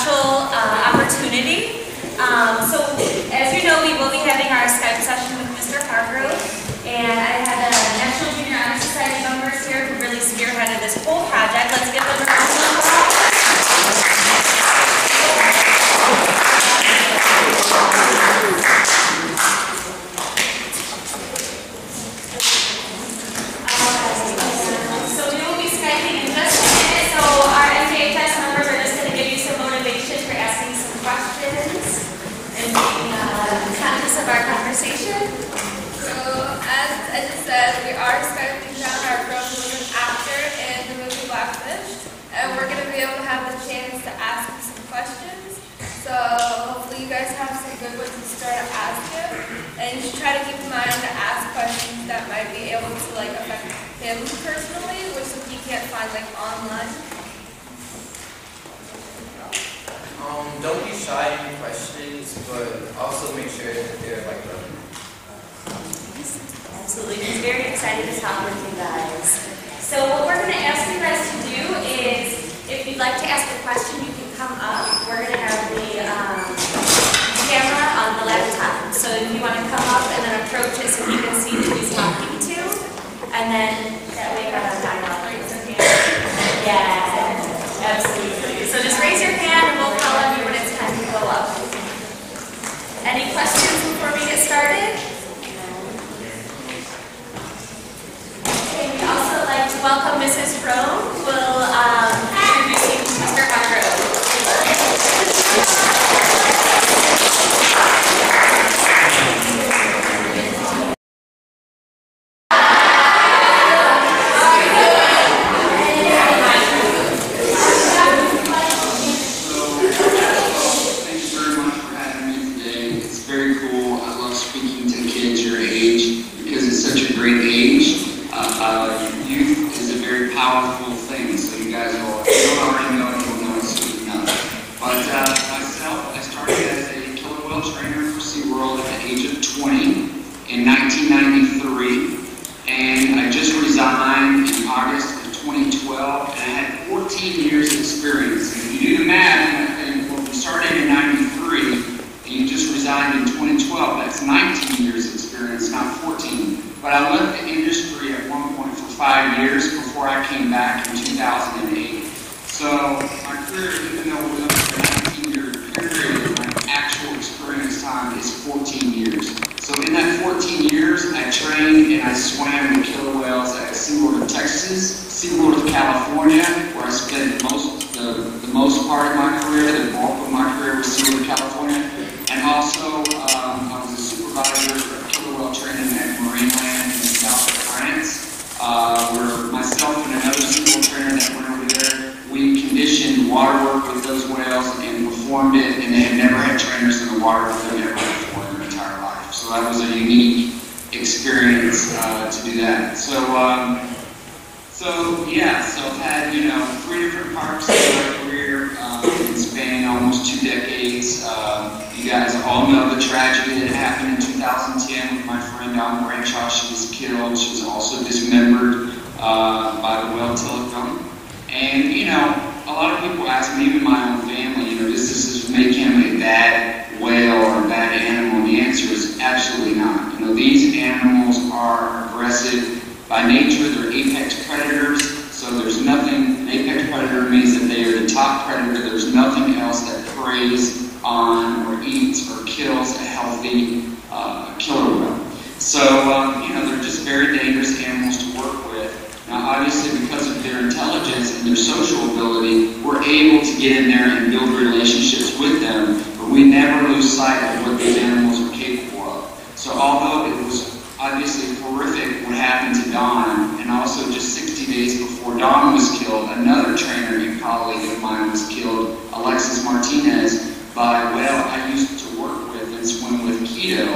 special opportunity. So, as you know, we will be having our Skype session with Mr. Hargrove, and I had the National Junior Honor Society members here who really spearheaded this whole project. Let's give them a round of applause. So we will be Skyping in just a minute. So our MJHS members are just going to give you some motivation for asking some questions and being conscious of our conversation. So as I just said, we are Skyping down our girls moving after in the movie Blackfish, and we're going to be able to have the chance to ask you some questions. So hopefully you guys have some good ones to start to ask him, and you should try to keep in mind to ask questions that might be able to affect him personally, which he can't find online. Don't be shy in your questions, but also make sure that they're relevant. Absolutely. He's very excited to talk with you guys. So what we're going to ask you guys to do is, if you'd like to ask a question, you can come up. We're going to have the camera on the laptop. So if you want to come up and then approach it so he can see who he's talking to, and then that way you have a dialogue. Yeah, absolutely. So just raise your hand and we'll call on you when it's time to go up. Any questions before we get started? Okay, we'd also like to welcome Mrs. Rowe, who will introduce you to Mr. Hargrove. Youth is a very powerful thing, so you guys will already know it, will know it soon enough. But myself, I started as a killer whale trainer for SeaWorld at the age of 20 in 1993, and I just resigned in August of 2012, and I had 14 years of experience. And if you do the math, and when we started in 93, and you just resigned in 2012, that's 19 years of experience, not 14. But I left the industry at one point for 5 years before I came back in 2008. So my career, even though we're looking at a 19-year period, my actual experience time is 14 years. So in that 14 years, I trained and I swam with killer whales at SeaWorld of Texas, SeaWorld of California, where I spent the most part of my career, the bulk of my career was SeaWorld of California. And also, I was a supervisor of killer whale training at Marineland in the south of France, where myself and another SeaWorld trainer that went over there, we conditioned water work with those whales and performed it, and they had never had trainers in the water with them ever before in their entire life. So that was a unique experience to do that. So I've had, 3 different parts of my career, spanning almost 2 decades. You guys all know the tragedy that happened in 2010 with my friend Dawn Branshaw. She was killed. She was also dismembered by the whale telephone. And, a lot of people ask me, even my own family, does this make him a bad whale or a bad animal? And the answer is absolutely not. These animals are aggressive. By nature, they're apex predators. So there's nothing, an apex predator means that they are the top predator. There's nothing else that preys on or eats or kills a healthy killer whale. So, they're just very dangerous animals to work with. Now, obviously, because of their intelligence and their social ability, we're able to get in there and build relationships with them, but we never lose sight of what these animals are capable of. So although it was obviously horrific what happened to Dawn, and also just 60 days before Dawn was killed, another trainer and colleague of mine was killed, Alexis Martinez, by a whale I used to work with and swim with, Keto.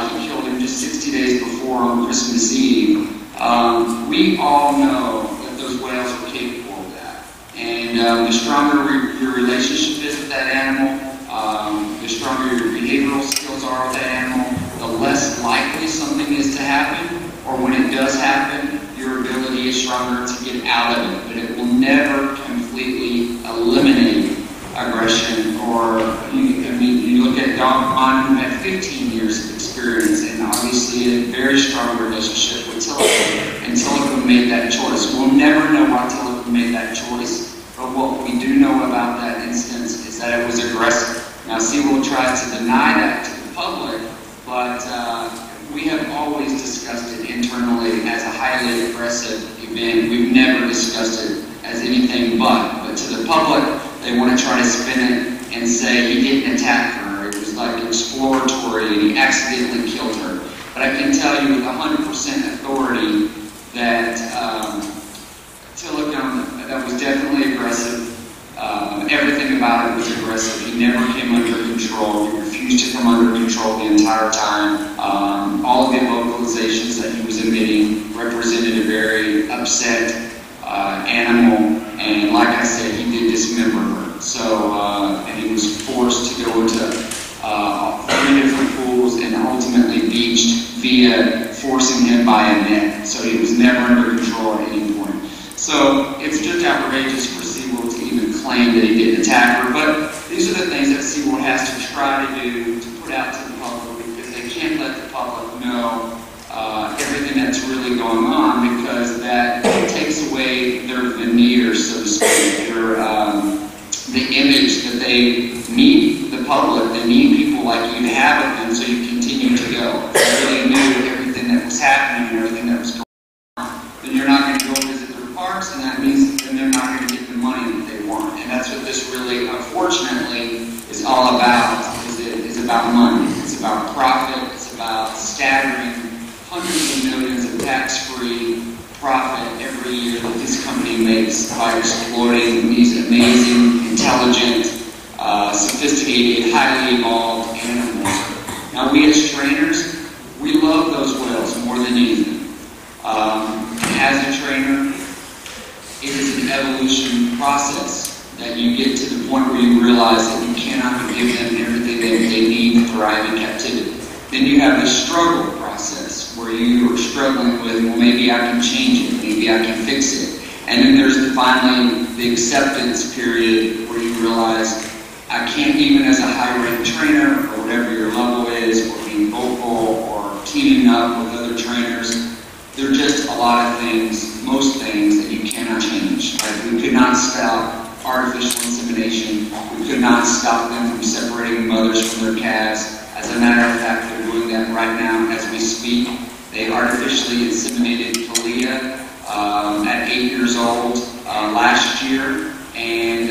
He killed him just 60 days before on Christmas Eve. We all know that those whales are capable of that. And the stronger your relationship is with that animal, the stronger your behavioral skills are with that animal, the less likely something is to happen, or when it does happen, your ability is stronger to get out of it. But it will never completely eliminate aggression. 15 years of experience and obviously a very strong relationship with Tilikum, and Tilikum made that choice. We'll never know why Tilikum made that choice, but what we do know about that instance is that it was aggressive. Now, SeaWorld tries to deny that to the public, but we have always discussed it internally as a highly aggressive event. We've never discussed it as anything but to the public, they want to try to spin it and say he didn't attack her. It was like exploratory and he accidentally killed her. But I can tell you with 100% authority that Tilikum, that was definitely aggressive. Everything about it was aggressive. He never came under control. He refused to come under control the entire time. All of the vocalizations that he was emitting represented a very upset animal, and like I said, he did dismember her. So, and he was forced to go into 3 different pools and ultimately beached via forcing him by a net. So he was never under control at any point. So it's just outrageous for SeaWorld to even claim that he didn't attack her, but these are the things that SeaWorld has to try to do to put out to the public, because they can't let the public know everything that's really going on, because that takes away their veneer, so to speak, the image that they need the public, they need people like you to have of them so you continue to go. If you really knew everything that was happening and everything that was going on, then you're not going to go visit their parks, and that means then they're not going to get the money that they want. And that's what this really, unfortunately, is all about, is about money. It's about profit, it's about staggering hundreds of millions of tax-free profit every year that this company makes by exploiting these amazing, intelligent, sophisticated, highly evolved animals. Now, we as trainers, we love those whales more than anything. As a trainer, it is an evolution process that you get to the point where you realize that you cannot give them everything that they need to thrive in captivity. Then you have the struggle process where you are struggling with, well, maybe I can change it, maybe I can fix it. And then there's finally the acceptance period where you realize I can't, even as a high-ranked trainer or whatever your level is, or being vocal or teaming up with other trainers, there are just a lot of things, most things that you cannot change. Like, we could not stop artificial insemination. We could not stop them from separating mothers from their calves. As a matter of fact, they're doing that right now as we speak. They artificially inseminated Kalia at 8 years old last year, and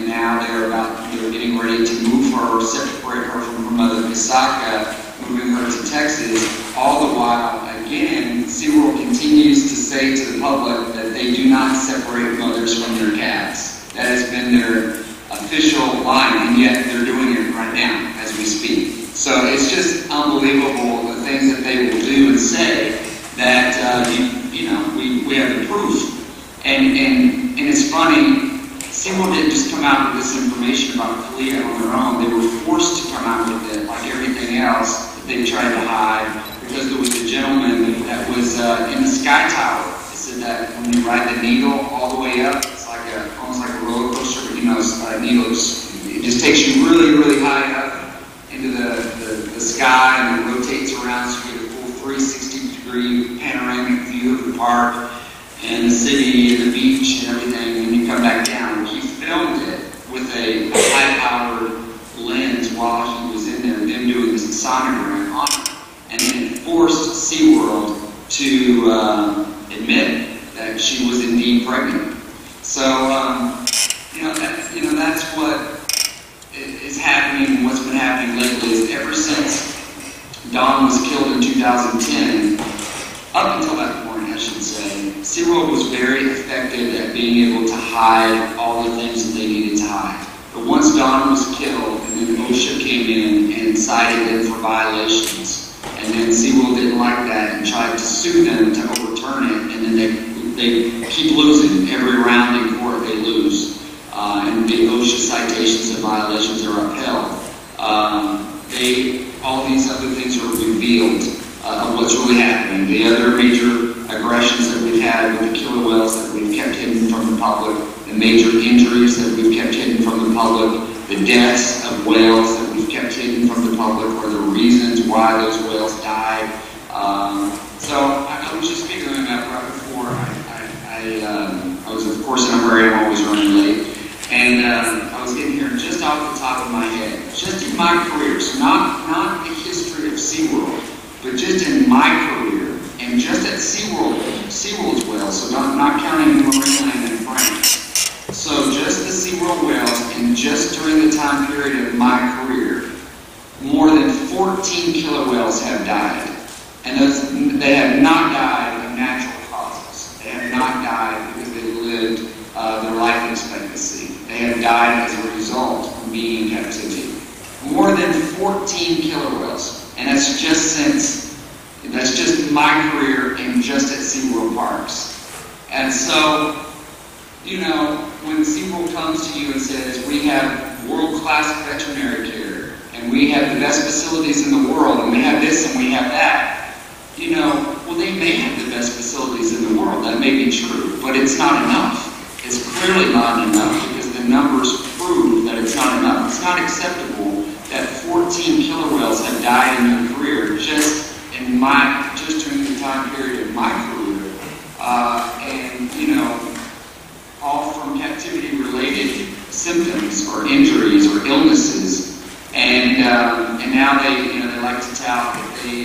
now they're getting ready to move her, separate her from her mother Kasaka, moving her to Texas. All the while, again, SeaWorld continues to say to the public that they do not separate mothers from their calves. That has been their official line, and yet they're doing it right now as we speak. So it's just unbelievable the things that they will do and say that we have the proof. And it's funny, SeaWorld didn't just come out with this information about Kalia on their own. They were forced to come out with it, like everything else that they tried to hide, because there was a gentleman that was in the Sky Tower. He said that when you ride the needle all the way up, it's like almost like a roller coaster, but a needle, it just takes you really, really high up into the sky, and it rotates around so you get a full 360-degree panoramic view of the park and the city and the beach and everything, and you come back down. He filmed it with a high-powered lens while he was in there, them doing the sonogram on it, and then it forced SeaWorld to admit that she was indeed pregnant. So, that's what is happening, and what's been happening lately is ever since Don was killed in 2010, up until that point, I should say, SeaWorld was very effective at being able to hide all the things that they needed to hide. But once Don was killed, and then OSHA came in and cited them for violations, and then SeaWorld didn't like that and tried to sue them to overturn it, and then they keep losing. Every round in court they lose. And the OSHA citations and violations are upheld. All these other things are revealed of what's really happening. The other major aggressions that we've had with the killer whales that we've kept hidden from the public, the major injuries that we've kept hidden from the public, the deaths of whales that we've kept hidden from the public or the reasons why those whales died. So I was just figuring out right before I was, of course, in a hurry. I'm always running late. And I was getting here just off the top of my head, just in my career, so not the history of SeaWorld, but just in my career, and just at SeaWorld's whales, so not counting the Marineland and France. So just the SeaWorld whales, and just during the time period of my career, more than 14 killer whales have died. And they have not died of natural causes. They have not died because they lived their life expectancy. They have died as a result of being in captivity. More than 14 killer whales. And that's just my career and just at SeaWorld parks. And so, when SeaWorld comes to you and says, we have world-class veterinary care, and we have the best facilities in the world, and we have this and we have that, well, they may have the best facilities in the world. That may be true, but it's not enough. It's clearly not enough because the numbers prove that it's not enough. It's not acceptable that 14 killer whales have died in their career just during the time period of my career, and all from captivity-related symptoms or injuries or illnesses, and now they like to tout that they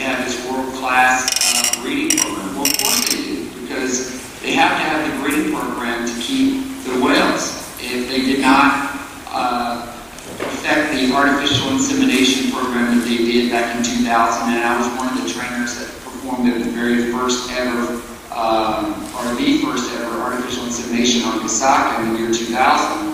have this world-class breeding program. Well, of course they do, because they have to have the breeding program to keep the whales. If they did not affect the artificial insemination program that they did back in 2000, and I was one of the trainers that performed the very first ever, or the first ever artificial insemination on Kasaka in the year 2000,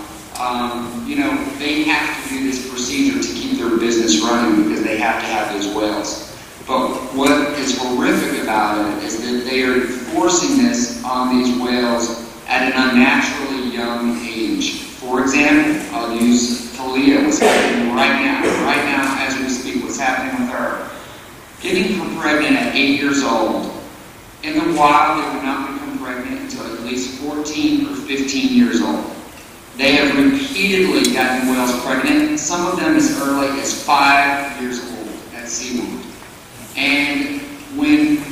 they have to do this procedure to keep their business running because they have to have those whales. But what is horrific about it is that they are forcing this on these whales at an unnaturally young age. For example, I'll use Talia, what's happening right now as we speak, what's happening with her. Getting her pregnant at 8 years old. In the wild, they would not become pregnant until at least 14 or 15 years old. They have repeatedly gotten whales pregnant, some of them as early as 5 years old at SeaWorld. And when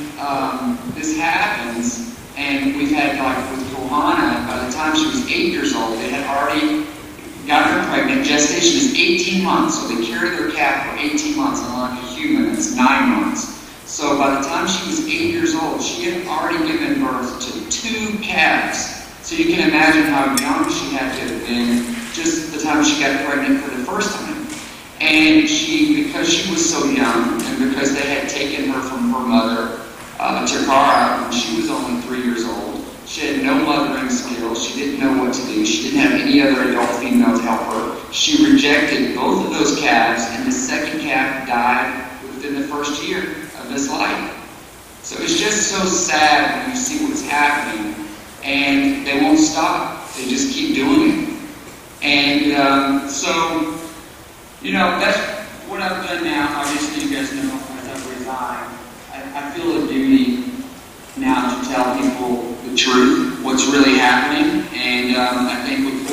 this happens, and we've had, like with Johanna, by the time she was 8 years old, they had already gotten her pregnant. Gestation is 18 months, so they carry their calf for 18 months, and like a human, it's 9 months. So by the time she was 8 years old, she had already given birth to 2 calves. So you can imagine how young she had to have been just the time she got pregnant for the first time. And because she was so young, and because they had taken her from her mother, Takara, when she was only 3 years old, she had no mothering skills, she didn't know what to do, she didn't have any other adult female to help her. She rejected both of those calves, and the second calf died within the first year of his life. So it's just so sad when you see what's happening, and they won't stop. They just keep doing it. And so, that's what I've done now. Obviously, you guys know, as I've resigned, I feel a duty now to tell people the truth, what's really happening. And I think with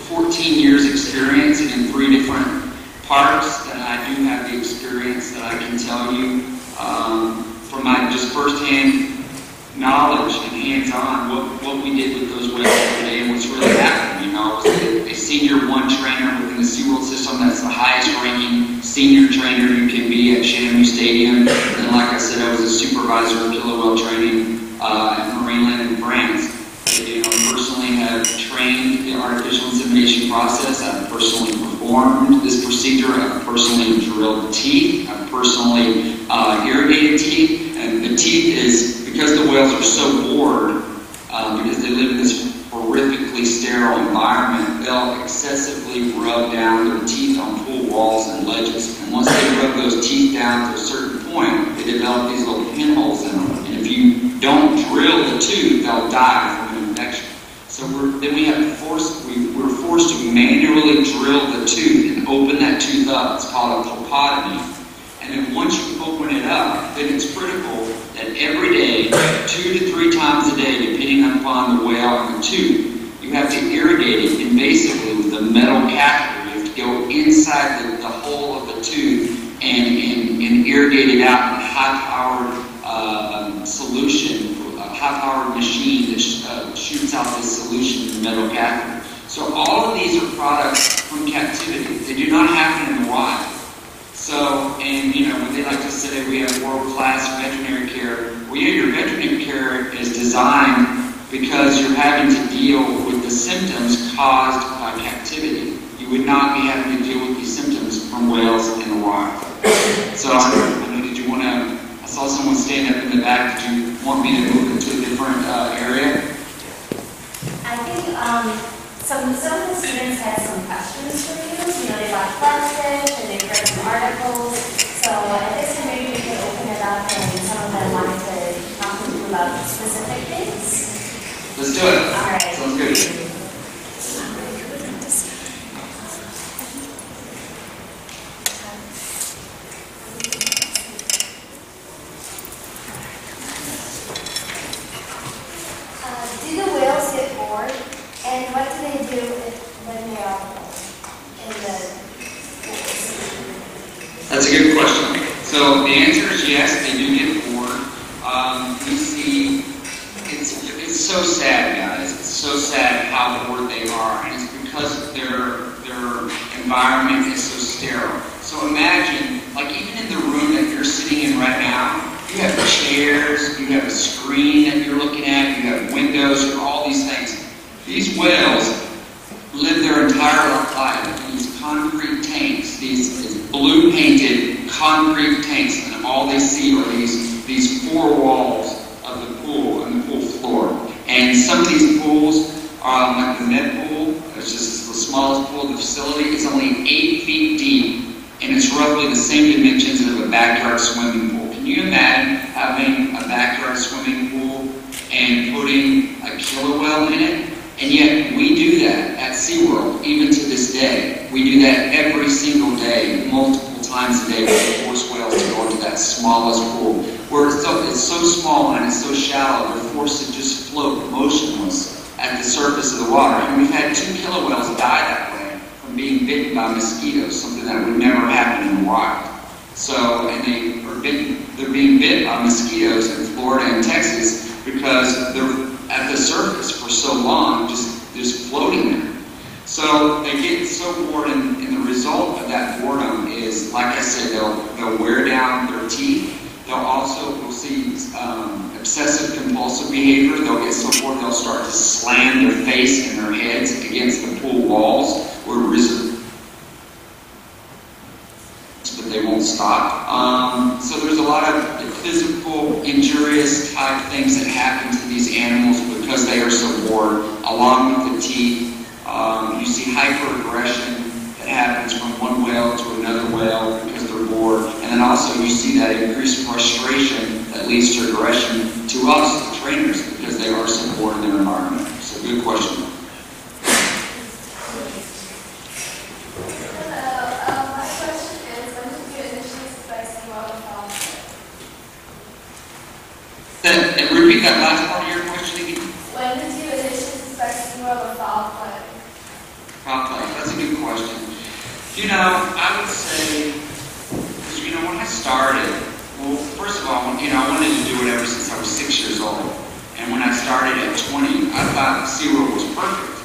14 years experience in 3 different parks, that I do have the experience that I can tell you from my just firsthand knowledge and hands-on what we did with those whales today and what's really happening. I was a senior 1 trainer within the SeaWorld system. That's the highest ranking senior trainer you can be at Shamu Stadium. And like I said, I was a supervisor of killer whale training at Marineland in France. I personally have trained the artificial insemination process. I've personally performed this procedure. I've personally drilled teeth. I've personally irrigated teeth. And the teeth is, because the whales are so bored, because they live in this horrifically sterile environment, they'll excessively rub down their teeth on pool walls and ledges. And once they rub those teeth down to a certain point, they develop these little pinholes in them. And if you don't drill the tooth, they'll die from an infection. So we're forced to manually drill the tooth and open that tooth up. It's called a pulpotomy. And then once you open it up, then it's critical that every day, 2 to 3 times a day, depending upon the whale and the tooth, you have to irrigate it, and basically with a metal catheter, you have to go inside the tooth and irrigate it out in a high-powered solution, a high-powered machine that shoots out this solution in the metal catheter. So all of these are products from captivity. They do not happen in the wild. So, and when they like to say we have world-class veterinary care, well, yeah, your veterinary care is designed because you're having to deal with the symptoms caused by captivity. You would not be having to deal with these symptoms from whales in the wild. So I know, did you want to, I saw someone stand up in the back. Did you want me to move into a different area? I think some of the students had some questions for you. They like Blackfish and they've read some articles. So at this time, maybe we could open it up and some of them wanted to talk to you about specific things. Let's do it. All right. Sounds good. Do the whales get bored? And what do they do when they are in the That's a good question. So the answer is yes, they do get bored. We see, it's so sad, guys. It's so sad how bored they are, and it's because their environment is so sterile. So imagine, like even in the room that you're sitting in right now, you have chairs, you have a screen that you're looking at, you have windows, you have all these things. These whales live their entire life in these concrete tanks, these blue painted concrete tanks, and all they see are these four walls of the pool and the pool floor. And some of these pools, like the Med pool, it's just the smallest pool in the facility, it's only 8 feet deep, and it's roughly the same dimensions of a backyard swimming pool. Can you imagine having a backyard swimming pool and putting a killer whale in it? And yet we do that at SeaWorld, even to this day. We do that every single day, multiple times a day. We force whales to go into that smallest pool, where it's so small and it's so shallow, they're forced to just float motionless at the surface of the water. And we've had 2 killer whales die that way from being bitten by mosquitoes, something that would never happen in the wild. So, and they're being bit by mosquitoes in Florida and Texas because they're at the surface for so long, just floating there. So they get so bored, and the result of that boredom is, like I said, they'll wear down their teeth. We'll see obsessive compulsive behavior. They'll get so bored they'll start to slam their face and their heads against the pool walls, but they won't stop. So there's a lot of physical, injurious type things that happen to these animals because they are so bored, along with the teeth. You see hyperaggression that happens from one whale to another whale because they're bored. And then also you see that increased frustration that leads to aggression to us, the trainers, because they are so bored in their environment. So good question. And repeat that last part of your question again. When did you initially suspect SeaWorld of foul play? Foul play, that's a good question. I would say, when I started, well, first of all, I wanted to do it ever since I was 6 years old. And when I started at 20, I thought SeaWorld was perfect.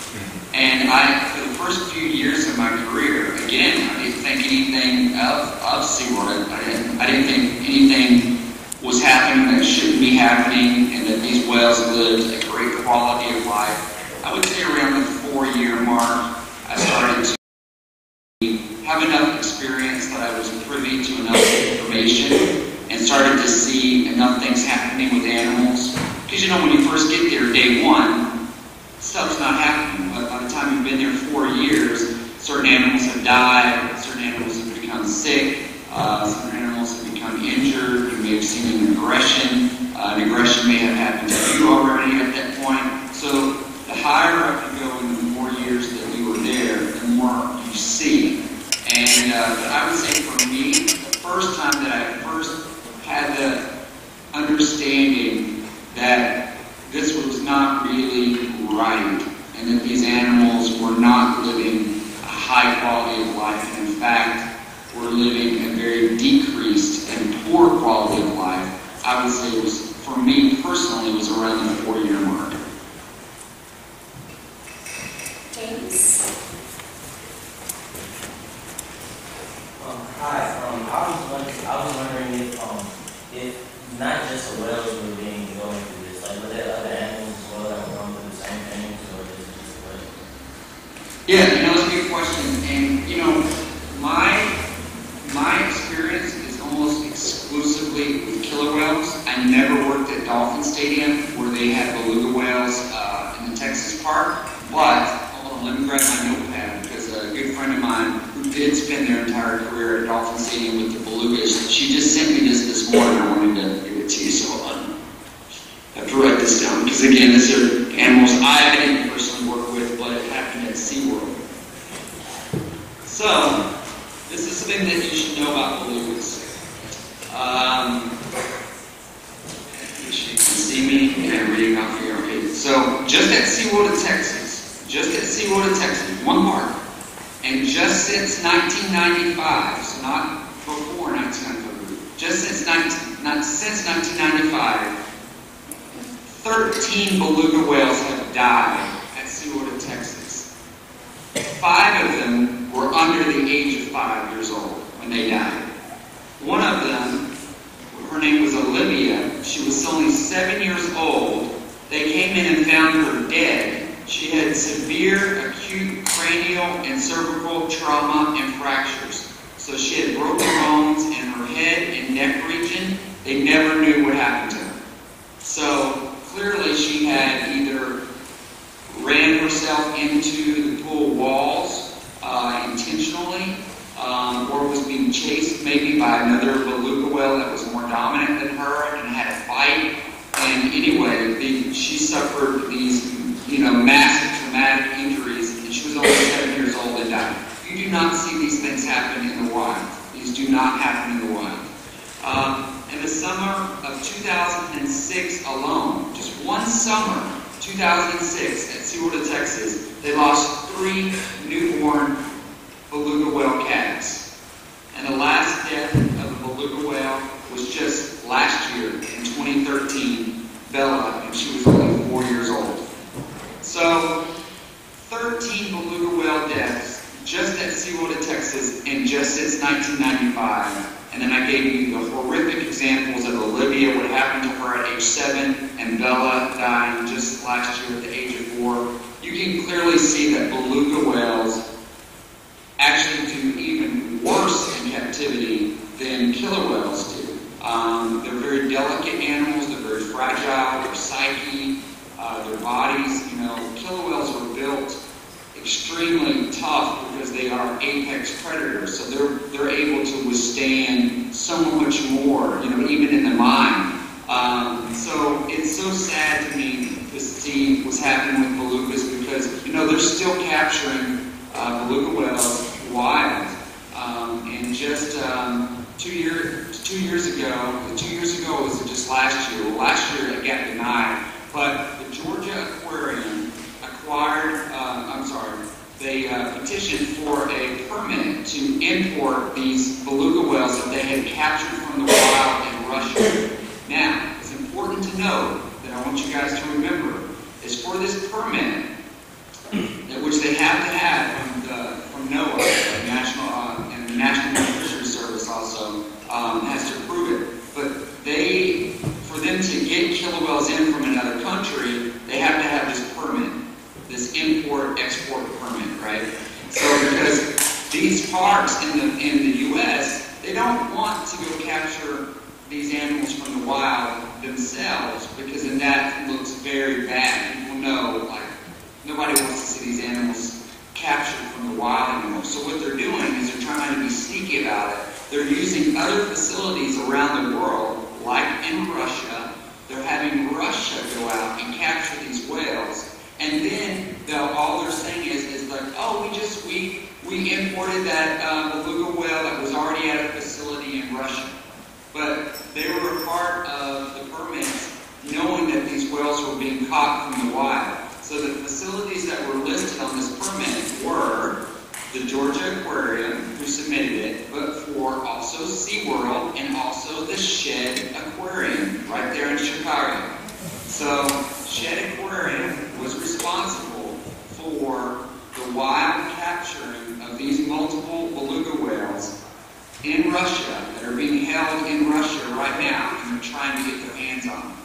And for the first few years of my career, again, I didn't think anything of SeaWorld. I didn't think anything was happening that shouldn't be happening, and that these whales lived a great quality of life. I would say around the 4-year mark, I started to have enough experience that I was privy to enough information and started to see enough things happening with animals. Because when you first get there, day one, stuff's not happening. But by the time you've been there 4 years, certain animals have died, certain animals have become sick, certain animals have become injured. You may have seen an aggression. An aggression may have happened to you already at that point. So the higher up you go and the more years that you were there, the more you see. And but I would say for me, the first time that I first had the understanding that this was not really right, and that these animals were not living a high quality of life, and in fact, were living a very decreased and poor quality of life. I would say it was, for me personally, it was around the 4-year mark. James? Hi. I was wondering if not just the whales were going through this, like were there other animals as well that were going through the same things, or is it just the whales? Yeah, that's a good question. And my experience is almost exclusively with killer whales. I never worked at Dolphin Stadium where they had beluga whales in the Texas park. But hold on, let me grab my notepad because a good friend of mine who did spend their entire career at Dolphin Stadium with the belugas, she just sent me this morning. I wanted to give it to you, so I have to write this down because again, these are animals I didn't personally work with, but it happened at SeaWorld. So, this is something that you should know about belugas. You can see me, and I'm reading off here. Okay, so just at SeaWorld in Texas, one park, and just since 1995, so not before 1995, just since 1995, 13 beluga whales have died at SeaWorld in Texas. 5 of them were under the age of 5 years old when they died. One of them, her name was Olivia. She was only 7 years old. They came in and found her dead. She had severe acute cranial and cervical trauma and fractures. So she had broken bones in her head and neck region. They never knew what happened to her. So clearly she had either ran herself into the pool walls intentionally, or was being chased maybe by another beluga whale that was more dominant than her and had a fight. And anyway, she suffered these, massive traumatic injuries, and she was only 7 years old and died. You do not see these things happen in the wild. These do not happen in the wild. In the summer of 2006 alone, just one summer, 2006, at SeaWorld, Texas, they lost 3 newborn beluga whale calves. And the last death of a beluga whale was just last year in 2013, Bella, and she was only 4 years old. So, 13 beluga whale deaths just at SeaWorld, Texas, and just since 1995. And then I gave you the horrific examples of Olivia, what happened to her at age 7, and Bella dying just last year at the age of 4. You can clearly see that beluga whales actually do even worse in captivity than killer whales do. They're very delicate animals, they're very fragile, their psyche, their bodies. Killer whales are built extremely tough because they are apex predators, so they're able to withstand so much more, even in the mind. So it's so sad to me to see what's happening with belugas because they're still capturing beluga whales wild. And just 2 years ago, was it just last year? Well, last year it got denied, but the Georgia Aquarium they petitioned for a permit to import these beluga whales that they had captured from the wild in Russia. Now, it's important to note that I want you guys to remember is for this permit, which they have to have from NOAA, and the National Fisheries Service also has to approve it. But for them to get killer whales in from another country, they have to have this permit. This import-export permit, right? So because these parks in the U.S., they don't want to go capture these animals from the wild themselves because then that looks very bad. People know, nobody wants to see these animals captured from the wild anymore. So what they're doing is they're trying to be sneaky about it. They're using other facilities around the world, like in Russia. They're having Russia go out and capture these whales. And then all they're saying is like, oh, we imported that beluga whale that was already at a facility in Russia. But they were a part of the permits knowing that these whales were being caught from the wild. So the facilities that were listed on this permit were the Georgia Aquarium, who submitted it, but for also SeaWorld and also the Shed Aquarium right there in Chicago. So Shed Aquarium was responsible for the wild capturing of these multiple beluga whales in Russia that are being held in Russia right now, and they're trying to get their hands on them.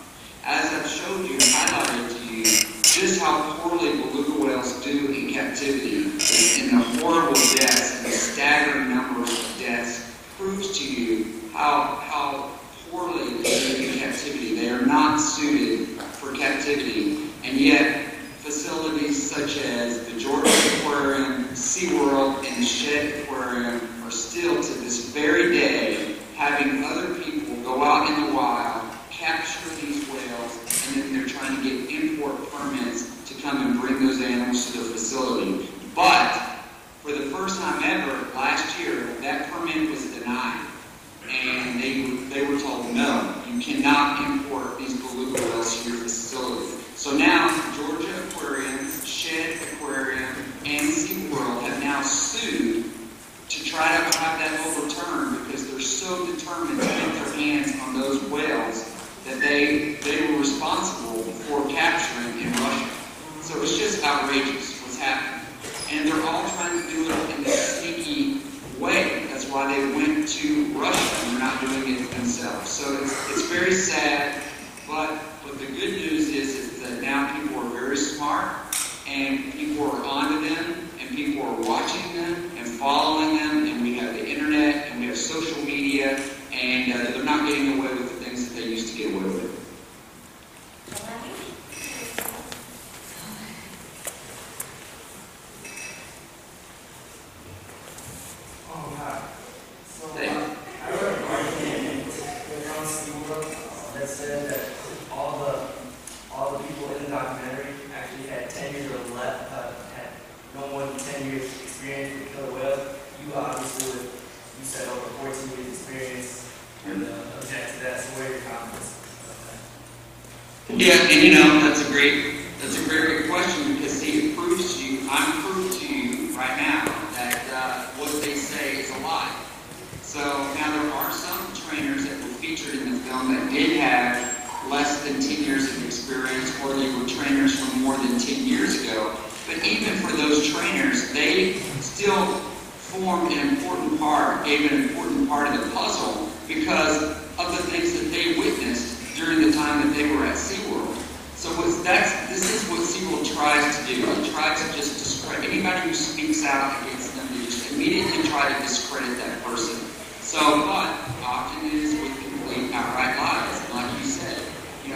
As I've showed you and highlighted to you, just how poorly beluga whales do in captivity and the horrible deaths and the staggering numbers of deaths proves to you how poorly they do in captivity. They are not suited for captivity, and yet facilities such as the Georgia Aquarium, SeaWorld, and the Shed Aquarium are still to this very day having other people go out in the wild, capture these whales, and then they're trying to get import permits to come and bring those animals to their facility. But for the first time ever, last year, that permit was denied. And they were told, no, you cannot import these beluga whales to your facility. So now, Georgia Aquarium, Shed Aquarium, and SeaWorld have now sued to try to have that overturned because they're so determined to get their hands on those whales that they were responsible for capturing in Russia. So it's just outrageous what's happening. And they're all trying to do it in this sneaky way. That's why they went to Russia and they're not doing it themselves. So it's very sad, but the good news is that now people are very smart and people are onto them and people are watching them and following them, and we have the internet and we have social media, and they're not getting away with the things that they used to get away with. I read an article in SeaWorld that said that all the people in the documentary actually had 10 years or less, had no more than 10 years experience with killer whales. You obviously, you said over 14 years experience and object to that. So where are your comments? Yeah, and that's a great question, because see, it proves to you, I'm proof to you right now that what they say is a lie. So now there are some trainers that were featured in the film that did have less than 10 years of experience, or they were trainers from more than 10 years ago. But even for those trainers, they still formed an important part, gave an important part of the puzzle because of the things that they witnessed during the time that they were at SeaWorld. So this is what SeaWorld tries to do. It tries to just discredit anybody who speaks out against them. They just immediately try to discredit that person. So, but often it is with complete outright lies. And like you said,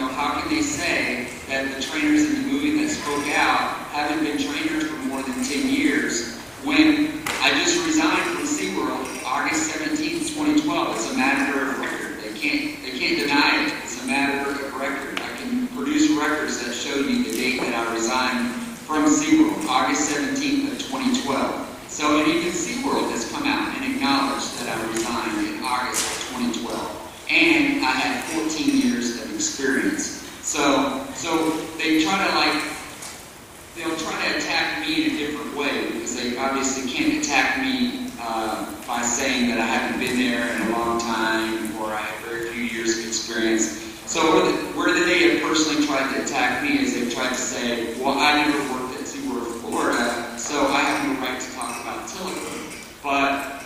how can they say that the trainers in the movie that spoke out haven't been trainers for more than 10 years when I just resigned from SeaWorld August 17th, 2012. It's a matter of record. They can't deny it. It's a matter of record. I can produce records that show you the date that I resigned from SeaWorld, August 17th of 2012. So, and even SeaWorld has come out and acknowledged that I resigned in August of 2012. And I had 14 years of experience. So they try to they'll try to attack me in a different way, because they obviously can't attack me by saying that I haven't been there in a long time or I have very few years of experience. So where they have personally tried to attack me is they've tried to say, well, I never worked at SeaWorld Florida, so I have no right to talk about Tilikum. But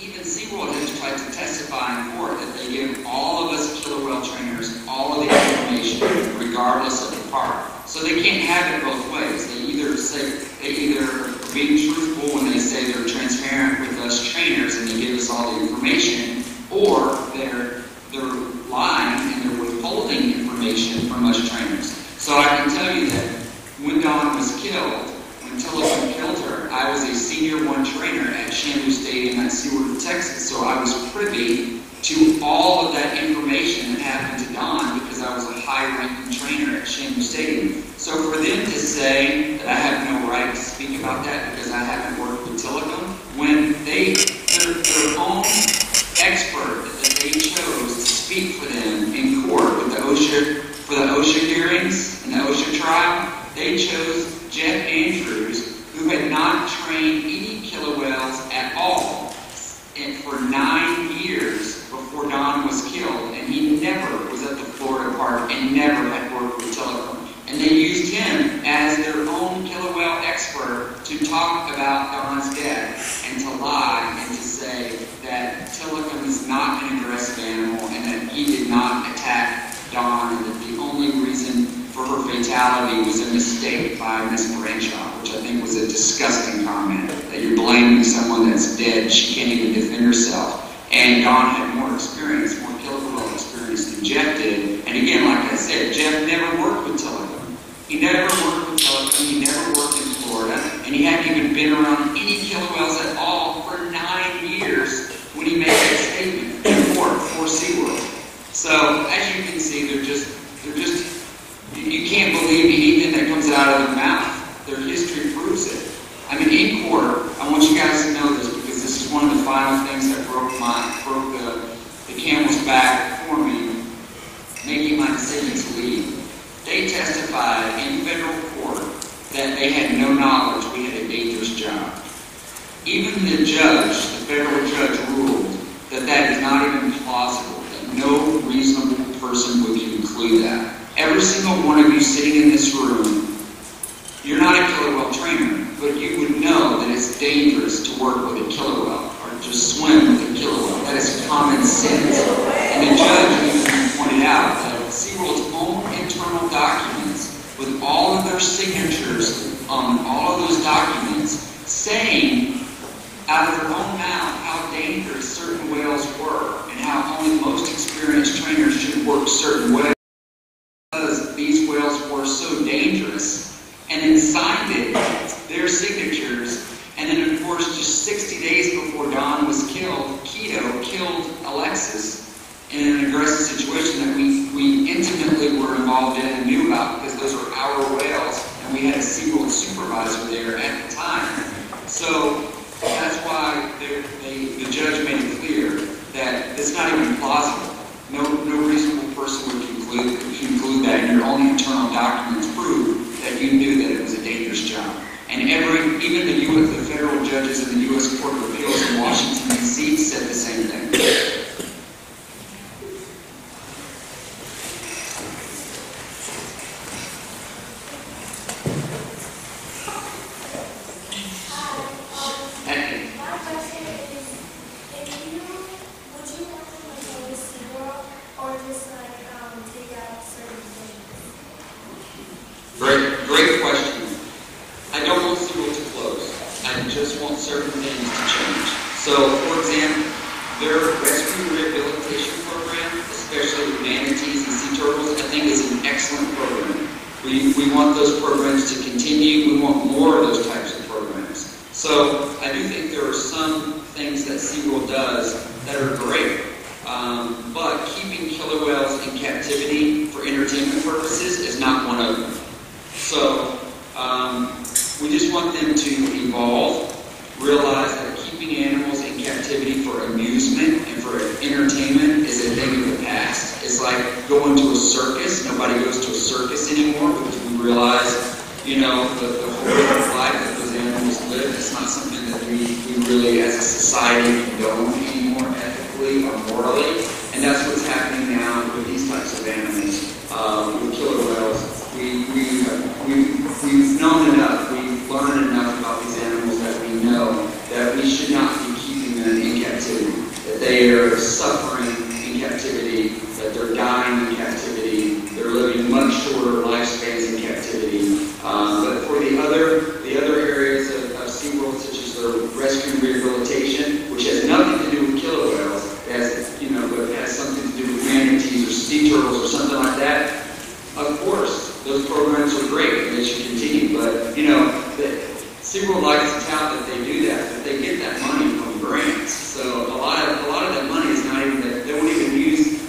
even SeaWorld has tried to testify in court that they give all of us killer whale trainers all of the information, regardless of the park. So they can't have it both ways. They either are being truthful when they say they're transparent with us trainers and they give us all the information, or they're lying and they're withholding information from us trainers. So I can tell you that when Dawn was killed, when Tilikum killed her, I was a senior one trainer at Shamu Stadium at Seward, Texas. So I was privy to all of that information that happened to Dawn because I was a high-ranking trainer at Shamu Stadium. So for them to say that I have no right to speak about that because I haven't worked with Tilikum, when their own expert that they chose to speak for them in court with the OSHA hearings and the OSHA trial, they chose Jeff Andrews, who had not trained any killer they used him as their own killer whale expert to talk about Don's death and to lie and to say that Tilikum is not an aggressive animal and that he did not attack Don and that the only reason for her fatality was a mistake by Miss Bradshaw, which I think was a disgusting comment, that you're blaming someone that's dead, she can't even defend herself. And Don had more experience, more killer whale experience than Jeff did. And again, like I said, Jeff never worked with Tilikum. He never worked with Tilikum, he never worked in Florida, and he hadn't even been around any killer whales at all for 9 years when he made that statement for SeaWorld. So, as you can see, they're just, you can't believe anything that comes out of their mouth. Their history proves it. I mean, in court, I want you guys to know this because this is one of the final things that broke the camel's back for me, making my decision to leave. They testified in federal court that they had no knowledge we had a dangerous job. Even the judge, the federal judge, ruled that that is not even plausible, that no reasonable person would conclude that. Every single one of you sitting in this room, you're not a killer whale trainer, but you would know that it's dangerous to work with a killer whale or to swim with a killer whale. That is common sense. And the judge even pointed out that SeaWorld's own internal documents, with all of their signatures on all of those documents, saying out of their own mouth how dangerous certain whales were and how only most experienced trainers should work certain whales because these whales were so dangerous, and then signed it, their signatures, and then of course just 60 days before Don was killed, Keto killed Alexis in an aggressive situation that we intimately were involved in and knew about because those were our whales, and we had a SeaWorld supervisor there at the time. So that's why the judge made it clear that it's not even plausible. No reasonable person would conclude that, and your own internal documents prove that you knew that it was a dangerous job. And even the federal judges in the U.S. Court of Appeals in Washington, D.C. said the same thing. Great question. I don't want SeaWorld to close. I just want certain things to change. So, for example, their rescue rehabilitation program, especially with manatees and sea turtles, I think is an excellent program. We want those programs to continue. We want more of those types of programs. So, I do think there are some things that SeaWorld does that are great. But keeping killer whales in captivity for entertainment purposes is not one of them. So, we just want them to evolve, realize that keeping animals in captivity for amusement and for entertainment is a thing of the past. It's like going to a circus. Nobody goes to a circus anymore because we realize, the whole life that those animals live is not something that we really as a society condone anymore ethically or morally. And that's what's happening now with these types of animals, with killer whales. We've known enough, we've learned enough about these animals that we know that we should not be keeping them in captivity, that they are suffering in captivity, that they're dying in captivity, they're living much shorter lifespans in captivity. But for the other areas of SeaWorld, such as their rescue and rehabilitation, which has nothing to do with killer whales, but it has something to do with manatees or sea turtles or something like that, of course, those programs are great and they should continue. But, SeaWorld likes to tout that they do that, but they get that money from grants. So a lot of that money is not even that, they won't even use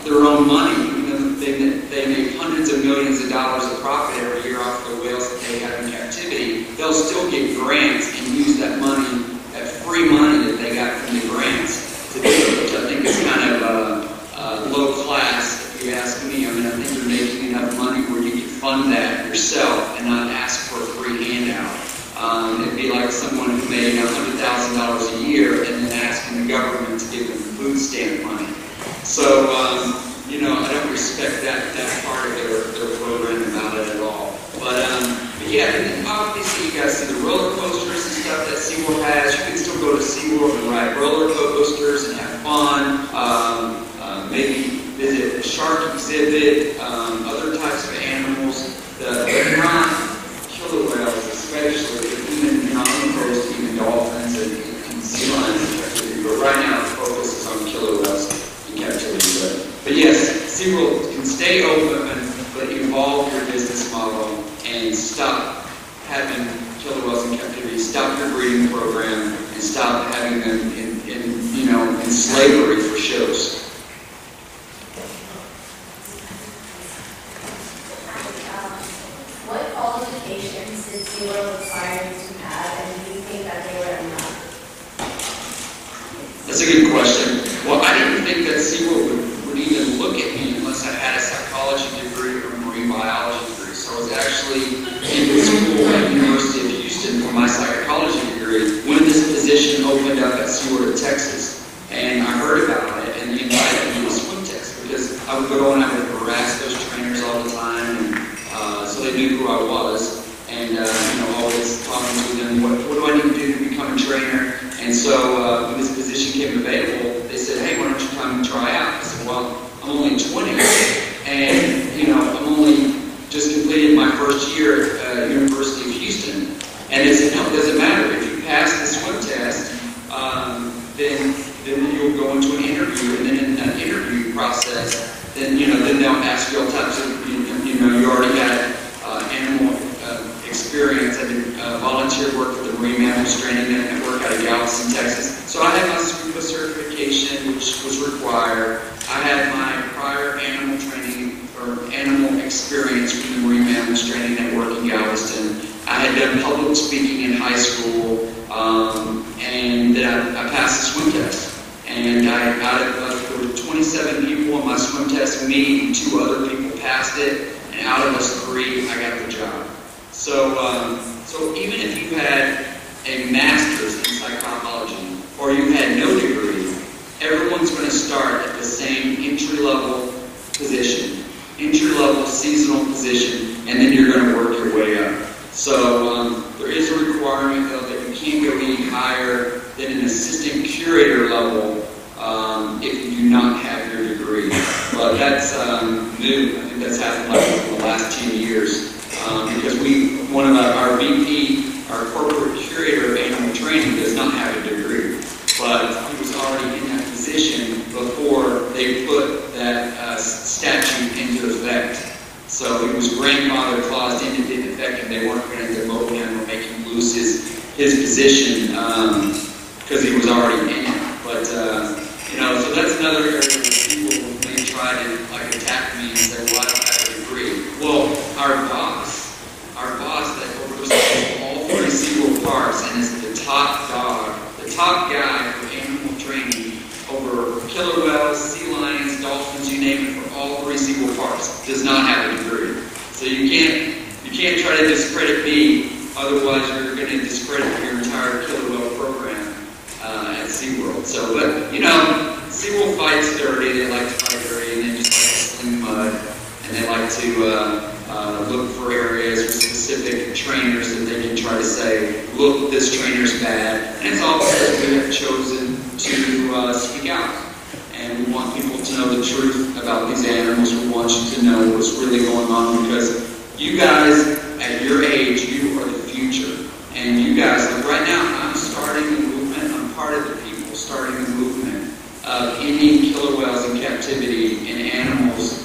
their own money, even though they make hundreds of millions of dollars of profit every year off the whales that they have in captivity. They'll still get grants and use that money, that free money that they got from the grants to do it, which I think is kind of low class. If you ask me, I think you're making enough money where you can fund that yourself and not ask for a free handout. It'd be like someone who made $100,000 a year and then asking the government to give them food stamp money. So, I don't respect that part of their program about it Yeah, and then obviously you guys see the roller coasters and stuff that SeaWorld has. You can still go to SeaWorld and ride roller coasters and have fun. Maybe visit a shark exhibit, other types of animals that are not killer whales, especially, but even on the coast, even dolphins and sea lions in captivity. But right now, the focus is on killer whales in captivity. But yes, SeaWorld can stay open, but evolve your business model and stop having killer whales in captivity, stop your breeding program, and stop having them in slavery for shows. What qualifications did SeaWorld require you to have, and do you think that they were enough? That's a good question. Well, I didn't think that SeaWorld would even look at me unless I had a psychology degree or a marine biology degree. So I was actually in school at the University of Houston for my psychology degree when this position opened up at SeaWorld of Texas. And I heard about it, and they invited me to swim test because I would go and I would harass those trainers all the time, and so they knew who I was. And always talking to them, what do I need to do to become a trainer? And so when this position came available, they said, hey, why don't you come and try out? I said, well, I'm only 20, and I'm only just completed my first year at University of Houston. And they said, no, it doesn't matter. If you pass the swim test, then you'll go into an interview, and then in that interview process, then they'll ask you all types of, you already had animal experience. I did volunteer work for the Marine Mammals Training Network out of Galveston, Texas. So I had my SCUBA certification, which was required. I had my prior animal training or animal experience from the Marine Mammals Training Network in Galveston. I had done public speaking in high school, and then I passed the swim test. And there were 27 people on my swim test. Me and 2 other people passed it, and out of us 3, I got the job. So even if you had a master's in psychology or you had no degree, everyone's going to start at the same entry-level position, entry-level seasonal position, and then you're going to work your way up. So there is a requirement, though, that you can't go any higher than an assistant curator level if you do not have your degree. But that's new. I think that's happened in the last 10 years. Because one of our VP, our corporate curator of animal training, does not have a degree, but he was already in that position before they put that statute into effect. So it was grandfather claused in, it didn't affect him. They weren't going to demote him or make him lose his position because he was already in it. But so that's another area where people may try to attack me and say, well, I don't have a degree. Well, our boss that oversees all 3 SeaWorld parks and is the top dog, the top guy for animal training over killer whales, sea lions, dolphins, you name it, for all 3 SeaWorld parks, does not have a degree. So you can't try to discredit me, otherwise you're going to discredit your entire killer whale program at SeaWorld. So, but SeaWorld fights dirty. They like to fight dirty, and they just like to sling mud, and they like to look for areas with specific trainers that they can try to say, look, this trainer's bad. And it's all because we have chosen to speak out. And we want people to know the truth about these animals. We want you to know what's really going on, because you guys, at your age, you are the future. And you guys, like right now, I'm starting the movement. I'm part of the people starting the movement of ending killer whales in captivity and animals,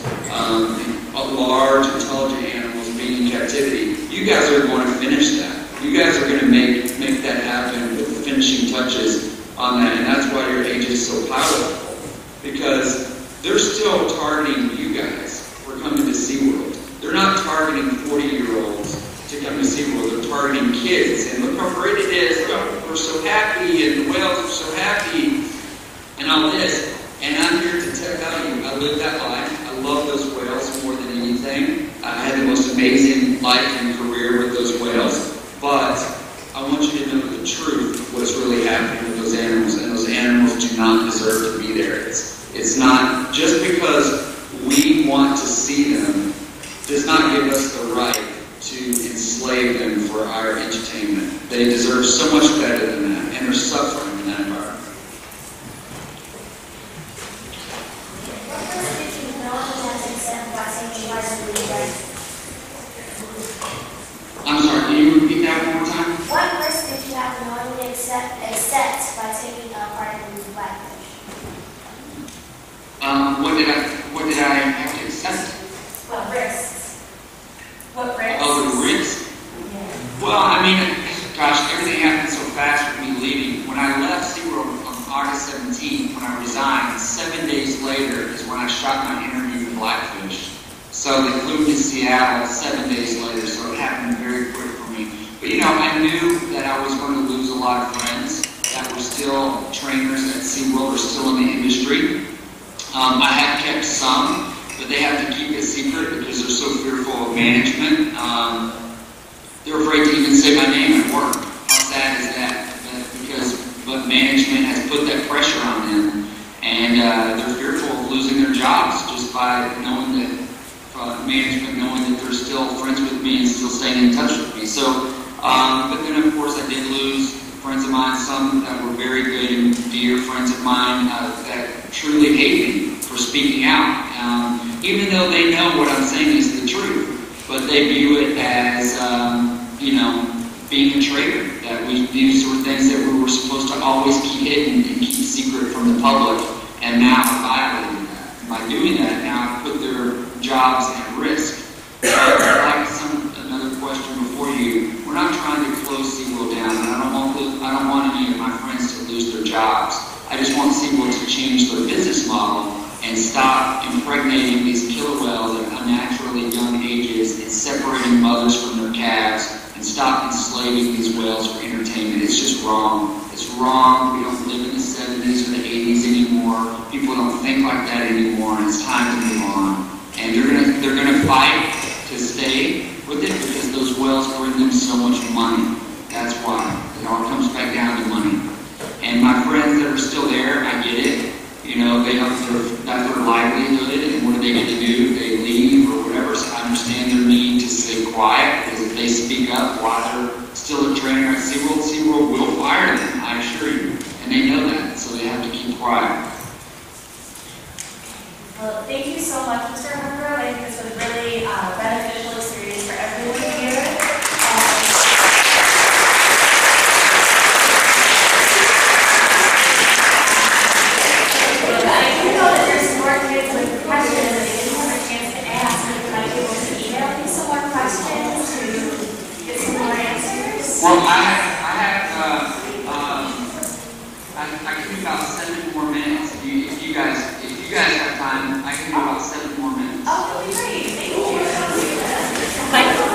large, intelligent animals being in captivity. You guys are going to finish that. You guys are going to make that happen with the finishing touches on that. And that's why your age is so powerful. Because they're still targeting you guys for coming to SeaWorld. They're not targeting 40-year-olds to come to SeaWorld. They're targeting kids. And look how great it is. We're so happy, and the whales are so happy, and all this. And I'm here to tell you, I live that life. I love those whales more than anything. I had the most amazing life and career with those whales. But I want you to know the truth of what's really happening with those animals. And those animals do not deserve to be there. It's not, just because we want to see them does not give us the right to enslave enslave them for our entertainment. They deserve so much better than that, and they're suffering in that environment. I'm sorry, can you repeat that one more time? What risk did you have to knowingly accept by taking part in the movie Blackfish? What did I have to accept? What risks? What risks? Oh, the risks? Yeah. Well, I mean, gosh, everything happened so fast with me leaving. When I left SeaWorld on August 17th, when I resigned, 7 days later is when I shot my interview with Blackfish. So they flew me to Seattle 7 days later, so it happened very quick for me. But you know, I knew that I was going to lose a lot of friends that were still trainers at SeaWorld or still in the industry. I have kept some, but they have to keep it secret because they're so fearful of management. They're afraid to even say my name at work. How sad is that? But management has put that pressure on them, and they're fearful of losing their jobs just by knowing that management knowing that they're still friends with me and still staying in touch with me. So, but then of course I did lose friends of mine, some that were very good and dear friends of mine that truly hate me for speaking out. Even though they know what I'm saying is the truth, but they view it as, you know, being a traitor, that these were things that we were supposed to always keep hidden and keep secret from the public, and now I'm violating that. And by doing that, now I put their jobs at risk. Like another question before you, we're not trying to close SeaWorld down, and I don't want any of my friends to lose their jobs. I just want SeaWorld to change their business model and stop impregnating these killer whales at unnaturally young ages and separating mothers from their calves and stop enslaving these whales for entertainment. It's just wrong. It's wrong. We don't live in the 70s or the 80s anymore. People don't think like that anymore, and it's time to move on. And they're gonna fight to stay with it because those whales bring them so much money. That's why. It all comes back down to money. And my friends that are still there, I get it. You know, that's their livelihood, and what do they get to do? They leave or whatever. So I understand their need to stay quiet, because if they speak up while they're still a trainer at SeaWorld, SeaWorld will fire them, I assure you. And they know that, so they have to keep quiet. Well, thank you so much, Mr. Hargrove. I think this was a really beneficial experience for everyone here. I do know that there's some more kids with questions that they didn't have a chance to ask. And we might be able to email you some more questions to get some more answers. Well, I can do about 7 more minutes. If you guys have time, I can do about 7 more minutes. Oh, that'll be great. Thank you. Michael?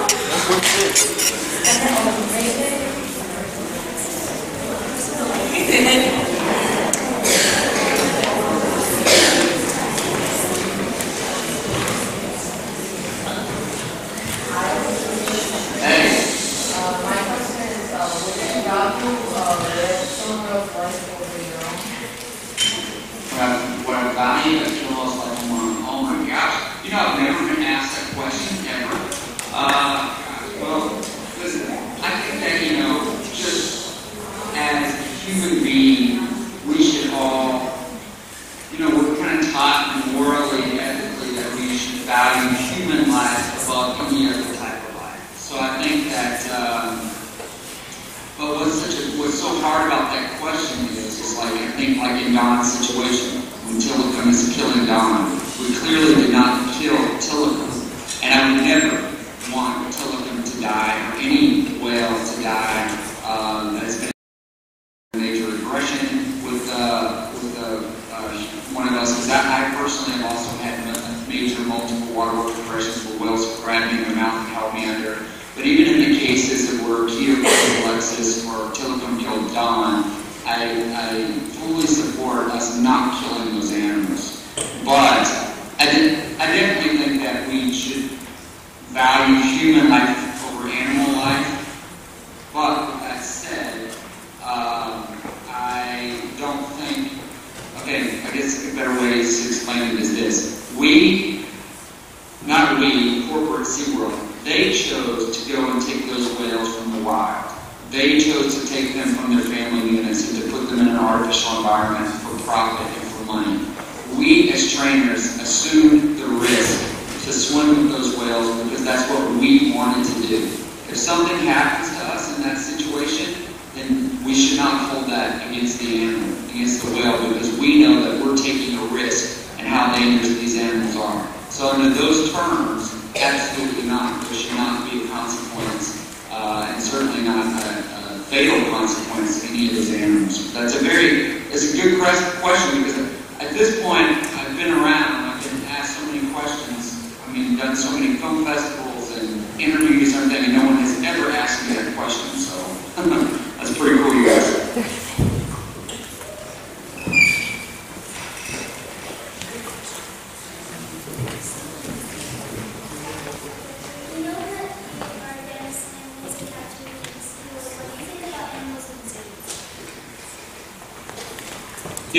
Hey. My question is, would you value someone else's life over your own? What I value that kills like oh my gosh. You know, I've never been asked that question ever. Well, listen, I think that, you know, just as a human being, we should all, you know, we're kind of taught morally, ethically, that we should value human life above any other type of life. So I think that, but what's so hard about that question is like, I think like in Don's situation, when Tillicum is killing Don, we clearly did not kill Tillicum. And I would never want Tillicum to die, or any whale to die. That's been a major aggression with one of us. Because I personally have also had major multiple waterwork aggressions where whales grabbed me in the mouth and held me under. But even in the cases that were Keto killed Alexis or Tillicum killed Don, I fully support us not killing those animals. But I definitely think that we should value human life over animal life. But with that said, I don't think, okay, I guess a better way to explain it is this. Corporate SeaWorld, they chose chose to go and take those whales from the wild. They chose to take them from their family units and to put them in an artificial environment for profit and for money. We as trainers assumed the risk to swim with those whales because that's what we wanted to do. If something happens to us in that situation, then we should not hold that against the animal, against the whale, because we know that we're taking a risk and how dangerous these animals are. So under those terms, absolutely not. There should not be a consequence, and certainly not a fatal consequence to any of those animals. It's a good question, because at this point, I've been around, I've been asked so many questions, done so many film festivals and interviews and everything, and no one has ever asked me that question, so that's pretty cool, you guys.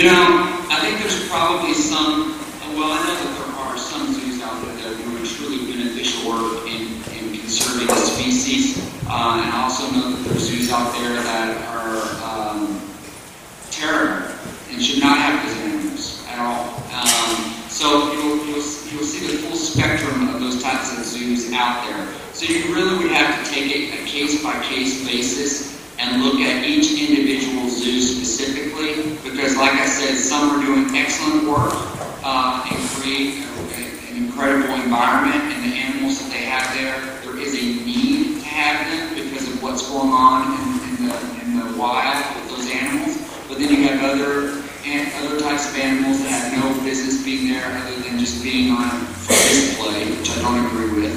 I think there's probably some, I know that there are some zoos out there that are doing truly beneficial work in conserving the species. And I also know that there are zoos out there that are terrible and should not have those animals at all. So you'll see the full spectrum of those types of zoos out there. So you really would have to take it a case-by-case basis and look at each individual zoo specifically, because like I said, some are doing excellent work and create an incredible environment, and the animals that they have there is a need to have them because of what's going on in the wild with those animals. But then you have other types of animals that have no business being there other than just being on for display, which I don't agree with.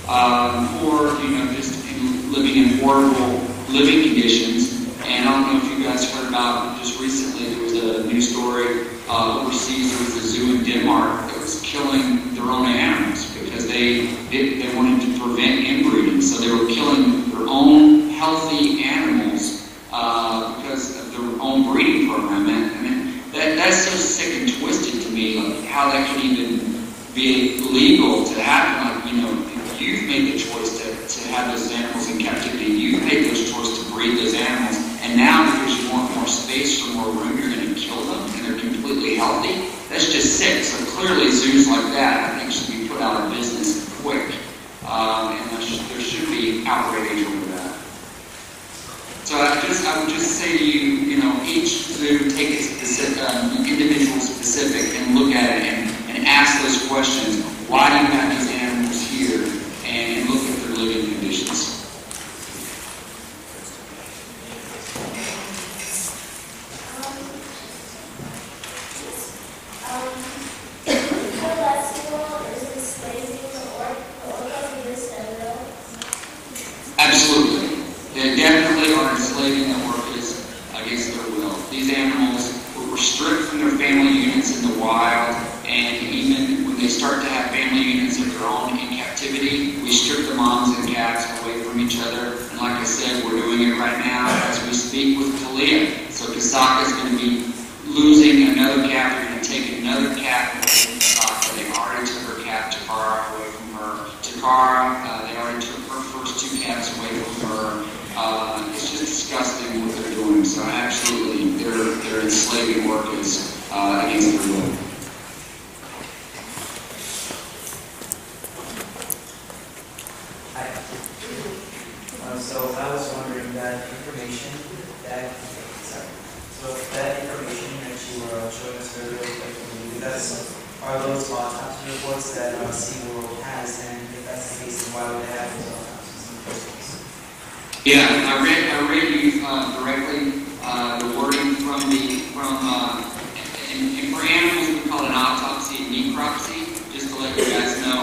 Or just living in horrible living conditions. And I don't know if you guys heard about, just recently there was a news story overseas. There was a zoo in Denmark that was killing their own animals because they wanted to prevent inbreeding. So they were killing their own healthy animals because of their own breeding program. And that's so sick and twisted to me, like how that can even be legal to happen. You've made the choice to have those animals in captivity. You've made those choice to breed those animals. And now because you want more space or more room, you're going to kill them and they're completely healthy. That's just sick. So clearly zoos like that, I think, should be put out of business quick. And there should be outrage over that. So I would just say to you, each zoo, take it specific, individual specific, and look at it and ask those questions. Why do you have these animals here? And look at their living conditions. Absolutely. They definitely are enslaving the orcas against their will. These animals were stripped from their family units in the wild, and even when they start to have family units of their own in captivity, we strip the moms and calves away from each other. And like I said, we're doing it right now as we speak with Kalia. So Kasaka is going to be losing another calf. They're going to take another calf away from Kasaka. They already took her calf, Takara, away from her. Takara, they already took her first two calves away from her. It's just disgusting what they're doing. So absolutely, they're enslaving orcas against their will. So I was wondering that information that you were showing us earlier, are those autopsy reports that SeaWorld has, and if that's the case, then why would they have those autopsies in the first place? Yeah, I read you directly the wording and for animals we call it an autopsy and necropsy, just to let you guys know.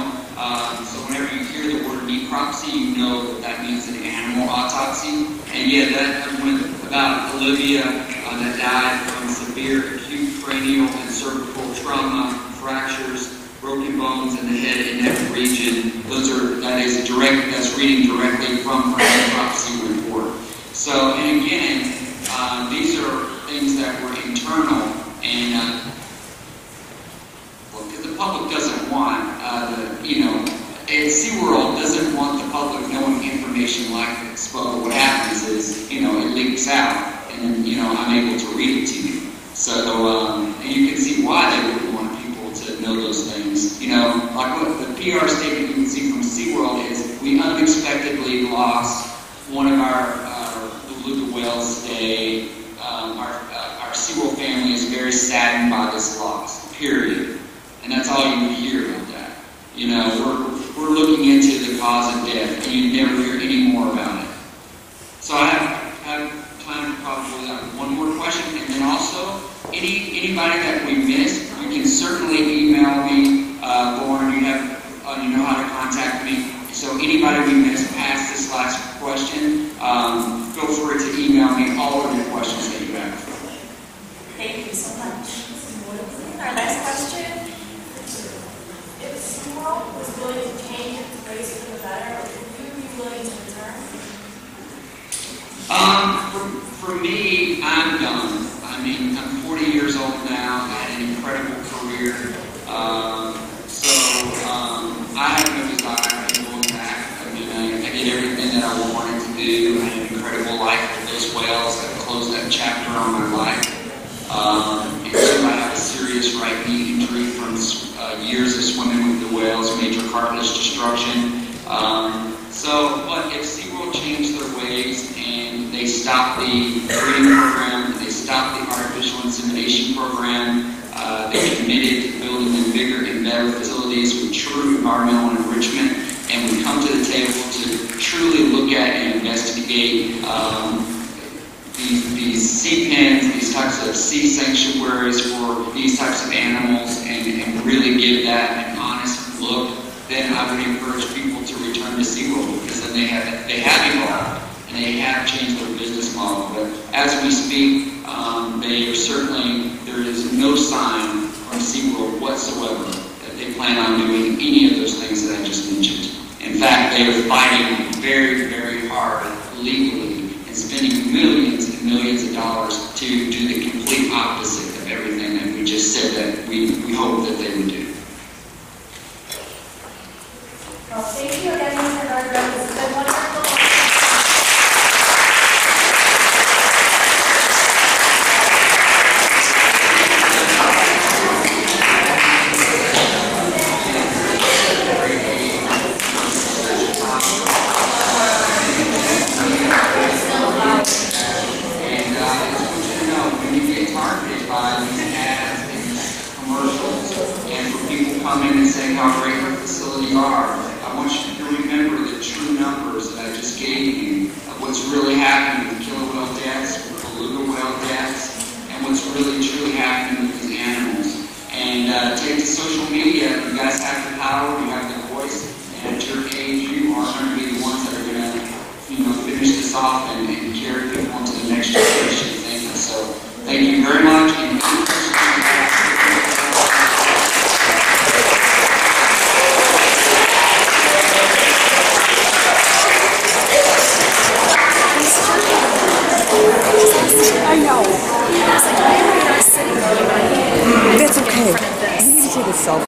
So whenever you hear the word necropsy, you know that means an animal autopsy. And yeah, that went about Olivia that died from severe acute cranial and cervical trauma, fractures, broken bones in the head and neck region. That's reading directly from her necropsy report. So, and again, these are things that were internal, and because the public doesn't want, SeaWorld doesn't want the public knowing information like this, but what happens is, it leaks out, and I'm able to read it to you. So, and you can see why they would want people to know those things. Like what the PR statement you can see from SeaWorld is, we unexpectedly lost one of our beluga whales today. Our SeaWorld family is very saddened by this loss, period. And that's all you hear about that. We're looking into the cause of death, and you never hear any more about it. So I have time for probably one more question, and then also, anybody that we missed, you can certainly email me, Lauren, you know how to contact me. So anybody we missed past this last question, feel free to email me all of your questions that you have. Thank you so much. Our next question. If SeaWorld was willing to change its ways for the better, would you be willing to return? For me, I'm done. I'm 40 years old now. I had an incredible career. I have no desire in going back. I did everything that I wanted to do. I had an incredible life with those whales. I closed that chapter on my life. And two, I have a serious right knee injury from years of swimming with the whales, major cartilage destruction. But if SeaWorld changed their ways and they stopped the breeding program, they stopped the artificial insemination program, they committed to building them bigger and better facilities with true environmental enrichment, and we come to the table to truly look at and investigate these sea pens, these types of sea sanctuaries for these types of animals, and really give that an honest look, then I would encourage people to return to SeaWorld, because then they have evolved and they have changed their business model. But as we speak, there is no sign from SeaWorld whatsoever that they plan on doing any of those things that I just mentioned. In fact, they are fighting very, very hard legally and spending millions and millions of dollars to do the complete opposite of everything that we just said that we hope that they would do. Well, thank you again, Mr. Hargrove. This has been wonderful. How great our facilities are. I want you to remember the true numbers that I just gave you of what's really happening with killer whale deaths, with beluga whale deaths, and what's really truly happening with these animals. And take to social media. You guys have the power, you have the voice, and at your age, you are going to be the ones that are going to, finish this off and carry people into the next generation of things. So thank you very much. And I know. That's okay. I need to take a selfie.